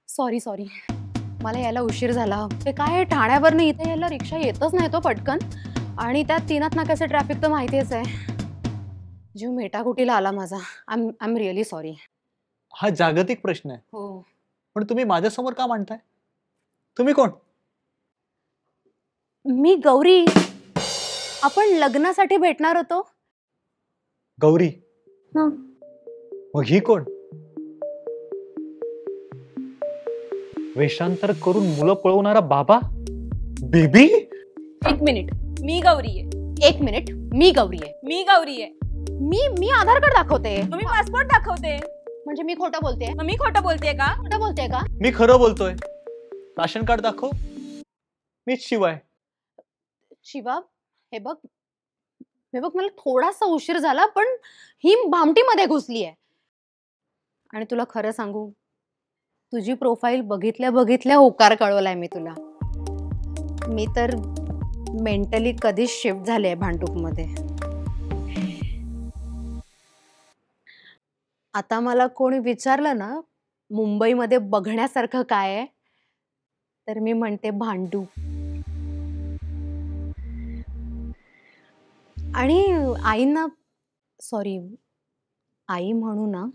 Sorry sorry, मला यायला उशीर झाला. ते काय ठाण्यावरनं इथे यायला रिक्षा येतच नाही तो पटकन, आणि त्यात तीनाथ नाक्याचं ट्रॅफिक तर माहितीच आहे. जीव मेटाकुटीला आला माझा. I am really sorry. हा जागतिक प्रश्न आहे. हो. पण तुम्ही माझ्यासमोर का मांडताय? तुम्ही कोण? मी गौरी. आपण लग्नासाठी भेटणार होतो. गौरी? हं. मग ही कोण? वेषांतर करून मुलं पळवणारा बाबा? बेबी? एक मिनिट, मी गौरी आहे. एक मिनिट, मी गौरी आहे. मी गौरी आहे. मी आधार कार्ड दाखवते. तुम्ही पासपोर्ट दाखवते. म्हणजे मी खोटं बोलते? मग मी खोटं बोलतेय का? खोटं बोलते का? मी खरं बोलतोय. राशन कार्ड दाखव. मीच शिवाय. शिवा, हे बघ मला थोडासा उशीर झाला, पण ही भामटीमध्ये घुसली आहे. आणि तुला खरं सांगू, तुझी प्रोफाईल बघितल्या होकार कळवलाय मी तुला. मी तर मेंटली कधीच शिफ्ट झाले आहे भांडूपमध्ये. आता मला कोणी विचारलं ना मुंबईमध्ये बघण्यासारखं काय आहे, तर मी म्हणते भांडूप. आणि आईंना सॉरी, आई म्हणू ना,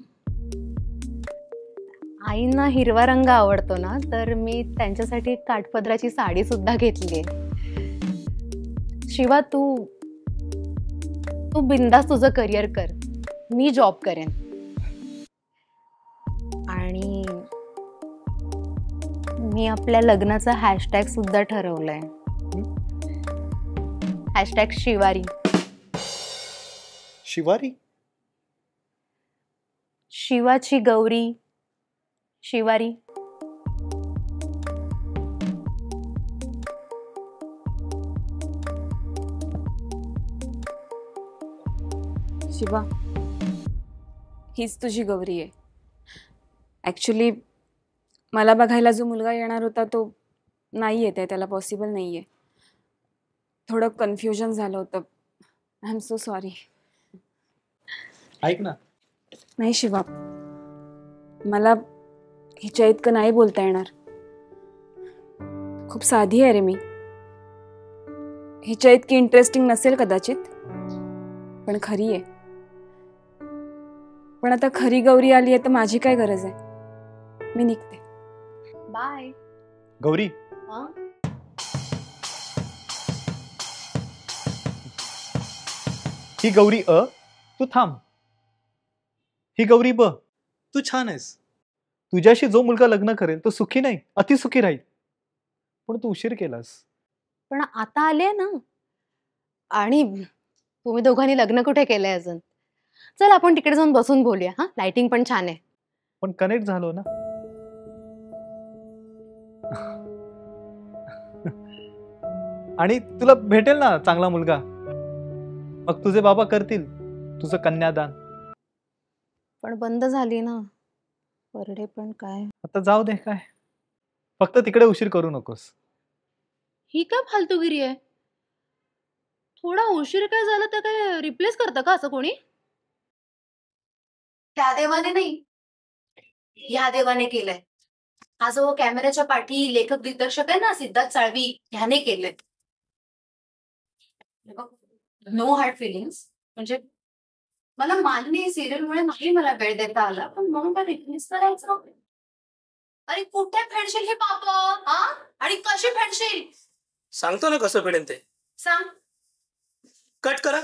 आईंना हिरवा रंग आवडतो ना, तर मी त्यांच्यासाठी काठपदराची साडी सुद्धा घेतली आहे. शिवा, तू बिंदास तुझं करिअर कर, मी जॉब करेन. आणि मी आपल्या लग्नाचा हॅशटॅग सुद्धा ठरवलाय. हॅशटॅग शिवारी. शिवारी? शिवाची गौरी, शिवारी. शिवा, हीच तुझी गौरी आहे. ॲक्च्युली मला बघायला जो मुलगा येणार होता तो नाही येत आहे, त्याला पॉसिबल नाही आहे. थोडं कन्फ्युजन झालं होतं. I am so sorry. ऐक ना. नाही शिवा, मला हिच्या इतकं नाही बोलता येणार. खूप साधी आहे रे मी. हिच्या इतकी इंटरेस्टिंग नसेल कदाचित, पण खरी आहे. पण आता खरी गौरी आली आहे तर माझी काय गरज आहे? मी निघते. बाय. गौरी, ही गौरी अ, तू थांब. ही गौरी ब, तू छान आहेस. तुझ्याशी जो मुलगा लग्न करेल तो सुखी नाही, अतिसुखी राहील. पण तू उशीर केलास. पण आता आले ना. आणि तुम्ही दोघांनी लग्न कुठे केलंय अजून? चल आपण तिकडे जाऊन बसून बोलूया. हा, लाइटिंग पण छान आहे. पण कनेक्ट झालो ना. आणि तुला भेटेल ना चांगला मुलगा. मग तुझे बाबा करतील तुझं कन्यादान. पण बंद झाली ना परडे. पण काय आता जाऊ दे, काय फक्त तिकडे उशीर करू नकोस. ही काय फालतूगिरी आहे? थोडा उशीर काय झाला तर काय रिप्लेस करतं का असं कोणी? त्या देवाने नाही, या देवाने केलंय. हा जो कॅमेऱ्याच्या पाठी लेखक दिग्दर्शक आहे ना सिद्धार्थ साळवी, ह्याने केलंय. No hard feelings. म्हणजे मला मान्य सिरियलमुळे नाही मला वेळ देता आला, पण म्हणून काय रिप्लेस करायचं? अरे कुठे फेडशील हे पाप? हा, आणि कशी फेडशील? सांगतो ना कसं फेडेन ते. सांग. कट करा.